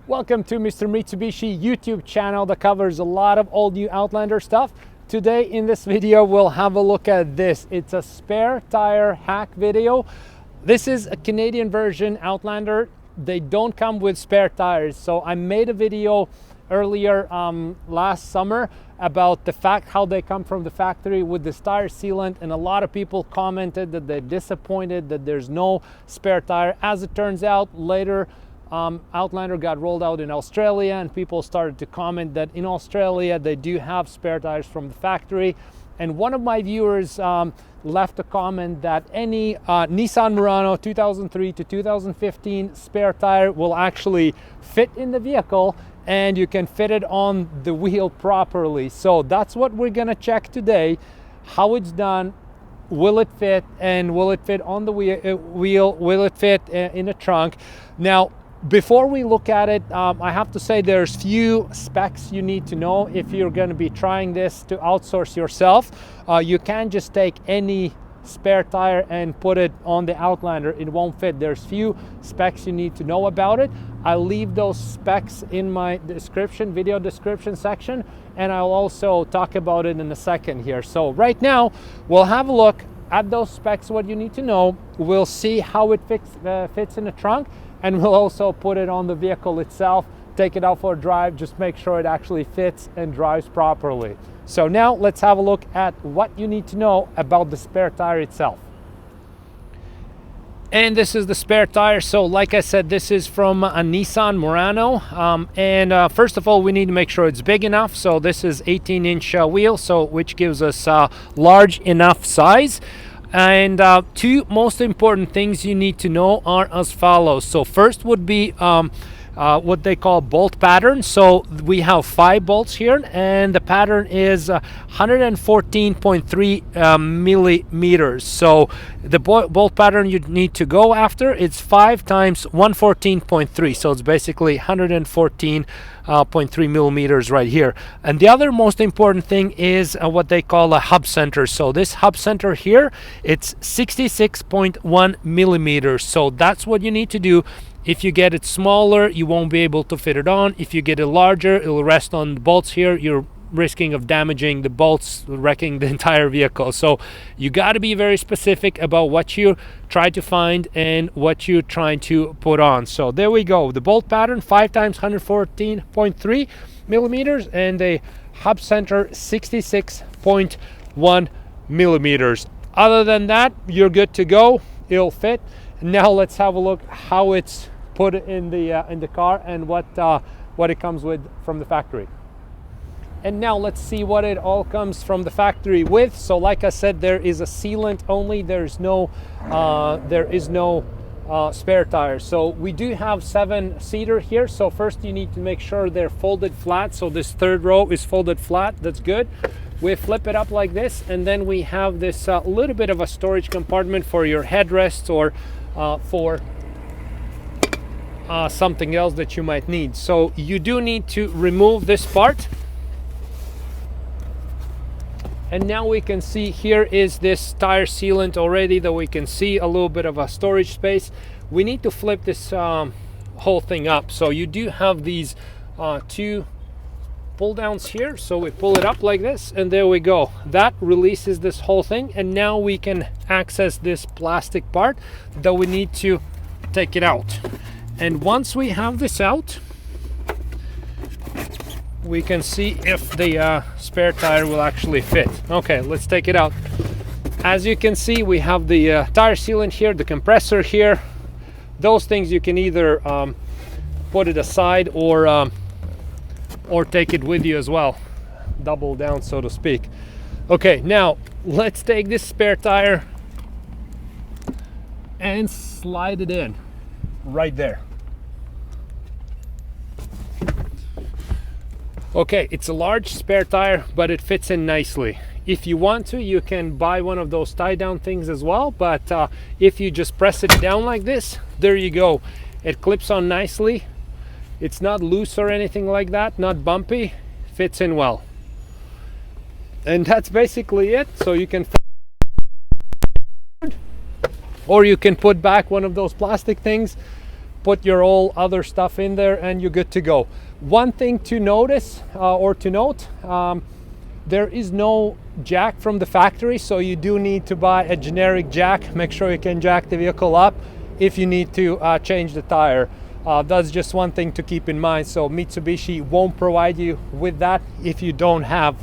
Welcome to Mr. Mitsubishi YouTube channel that covers a lot of old new Outlander stuff. Today in this video we'll have a look at this. It's a spare tire hack video. This is a Canadian version Outlander. They don't come with spare tires. So I made a video earlier last summer about the fact how they come from the factory with this tire sealant, and a lot of people commented that they're disappointed that there's no spare tire. As it turns out, later Outlander got rolled out in Australia, and people started to comment that in Australia they do have spare tires from the factory. And one of my viewers left a comment that any Nissan Murano 2003 to 2015 spare tire will actually fit in the vehicle and you can fit it on the wheel properly. So that's what we're gonna check today, how it's done. Will it fit, and will it fit on the wheel? Will it fit in the trunk? Now, before we look at it, I have to say there's few specs you need to know if you're going to be trying this to outsource yourself. You can't just take any spare tire and put it on the Outlander. It won't fit. There's few specs you need to know about it. I'll leave those specs in my video description section, and I'll also talk about it in a second here. So right now we'll have a look at those specs, what you need to know. We'll see how it fits in the trunk, and we'll also put it on the vehicle itself, take it out for a drive, just make sure it actually fits and drives properly. So now let's have a look at what you need to know about the spare tire itself. And this is the spare tire. So like I said, this is from a Nissan Murano. First of all, we need to make sure it's big enough. So this is 18-inch wheel, so which gives us large enough size. And two most important things you need to know are as follows. So first would be what they call bolt pattern. So we have 5 bolts here, and the pattern is 114.3 millimeters. So the bolt pattern you need to go after, it's 5 times 114.3, so it's basically 114.3 millimeters right here. And the other most important thing is what they call a hub center. So this hub center here, it's 66.1 millimeters. So that's what you need to do. If you get it smaller, you won't be able to fit it on. If you get it larger, it'll rest on the bolts here. You're risking of damaging the bolts, wrecking the entire vehicle. So you got to be very specific about what you try to find and what you're trying to put on. So there we go. The bolt pattern, 5 times 114.3 millimeters, and the hub center, 66.1 millimeters. Other than that, you're good to go. It'll fit. Now let's have a look how it's put in the car and what it comes with from the factory. And now let's see what it all comes from the factory with. So like I said, there is a sealant only. There is no spare tires. So we do have 7-seater here. So first you need to make sure they're folded flat. So this third row is folded flat. That's good. We flip it up like this, and then we have this little bit of a storage compartment for your headrests or for something else that you might need. So you do need to remove this part. And now we can see here is this tire sealant already, that we can see a little bit of a storage space. We need to flip this whole thing up. So you do have these 2 pull downs here. So we pull it up like this, and there we go. That releases this whole thing, and now we can access this plastic part that we need to take it out. And once we have this out, we can see if the spare tire will actually fit. Okay, let's take it out. As you can see, we have the tire sealant here, the compressor here. Those things you can either put it aside or take it with you as well, double down, so to speak. Okay, now let's take this spare tire and slide it in right there. Okay, it's a large spare tire, but it fits in nicely. If you want to, you can buy one of those tie down things as well, but if you just press it down like this, there you go. It clips on nicely. It's not loose or anything like that, not bumpy, fits in well. And that's basically it. So you can, or you can put back one of those plastic things, put your all other stuff in there and you're good to go. One thing to notice or to note, there is no jack from the factory, so you do need to buy a generic jack. Make sure you can jack the vehicle up if you need to change the tire. That's just one thing to keep in mind. So Mitsubishi won't provide you with that if you don't have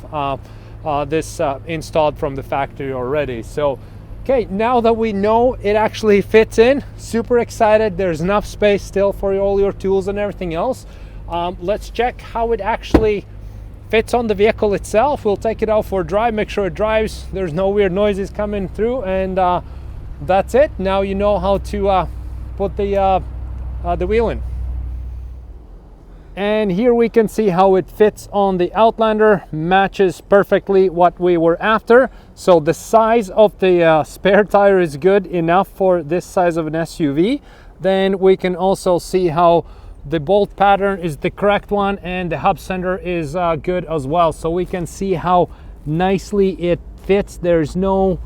this installed from the factory already. So okay, now that we know it actually fits in, super excited. There's enough space still for all your tools and everything else. Let's check how it actually fits on the vehicle itself. We'll take it out for a drive, make sure it drives, there's no weird noises coming through, and that's it. Now you know how to put the wheel in. And here we can see how it fits on the Outlander, matches perfectly what we were after. So the size of the spare tire is good enough for this size of an SUV. Then we can also see how the bolt pattern is the correct one and the hub center is good as well. So we can see how nicely it fits. There's no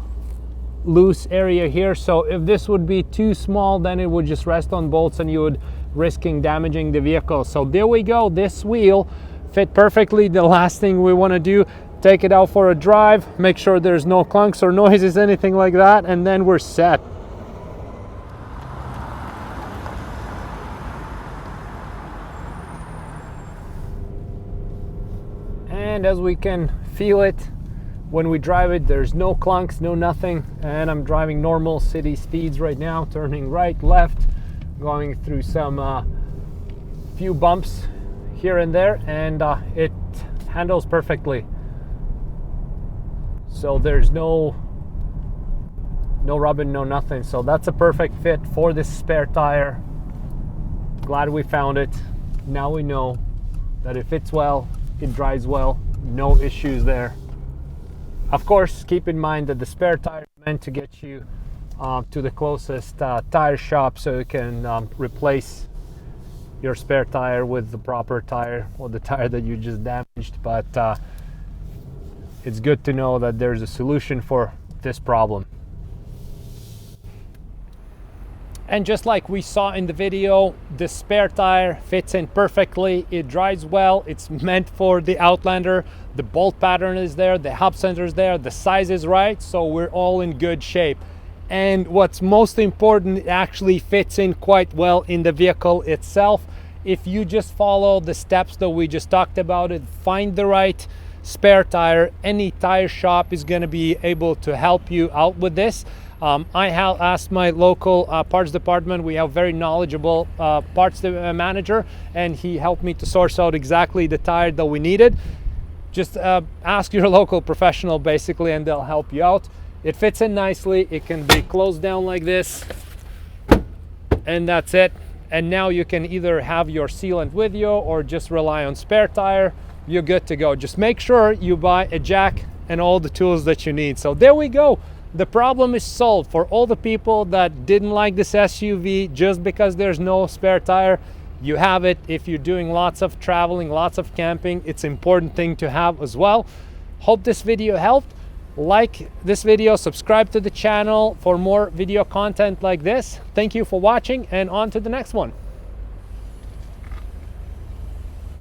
loose area here. So if this would be too small, then it would just rest on bolts and you would risking damaging the vehicle. So there we go, this wheel fit perfectly. The last thing we want to do, take it out for a drive, make sure there's no clunks or noises, anything like that, and then we're set. And as we can feel it when we drive it, there's no clunks, no nothing. And I'm driving normal city speeds right now, turning right, left, going through some few bumps here and there, and it handles perfectly. So there's no rubbing, no nothing. So that's a perfect fit for this spare tire. Glad we found it. Now we know that it fits well, it drives well, no issues there. Of course, keep in mind that the spare tire is meant to get you to the closest tire shop so you can replace your spare tire with the proper tire or the tire that you just damaged. But it's good to know that there's a solution for this problem. And just like we saw in the video, the spare tire fits in perfectly. It drives well. It's meant for the Outlander. The bolt pattern is there, the hub center is there, the size is right, so we're all in good shape. And what's most important, it actually fits in quite well in the vehicle itself. If you just follow the steps that we just talked about, find the right spare tire, any tire shop is going to be able to help you out with this. I have asked my local parts department. We have very knowledgeable parts manager, and he helped me to source out exactly the tire that we needed. Just ask your local professional basically, and they'll help you out. It fits in nicely. It can be closed down like this, and that's it. And now you can either have your sealant with you or just rely on spare tire. You're good to go. Just make sure you buy a jack and all the tools that you need. So there we go. The problem is solved for all the people that didn't like this SUV just because there's no spare tire. You have it. If you're doing lots of traveling, lots of camping, it's an important thing to have as well. Hope this video helped. Like this video, subscribe to the channel for more video content like this. Thank you for watching, and on to the next one.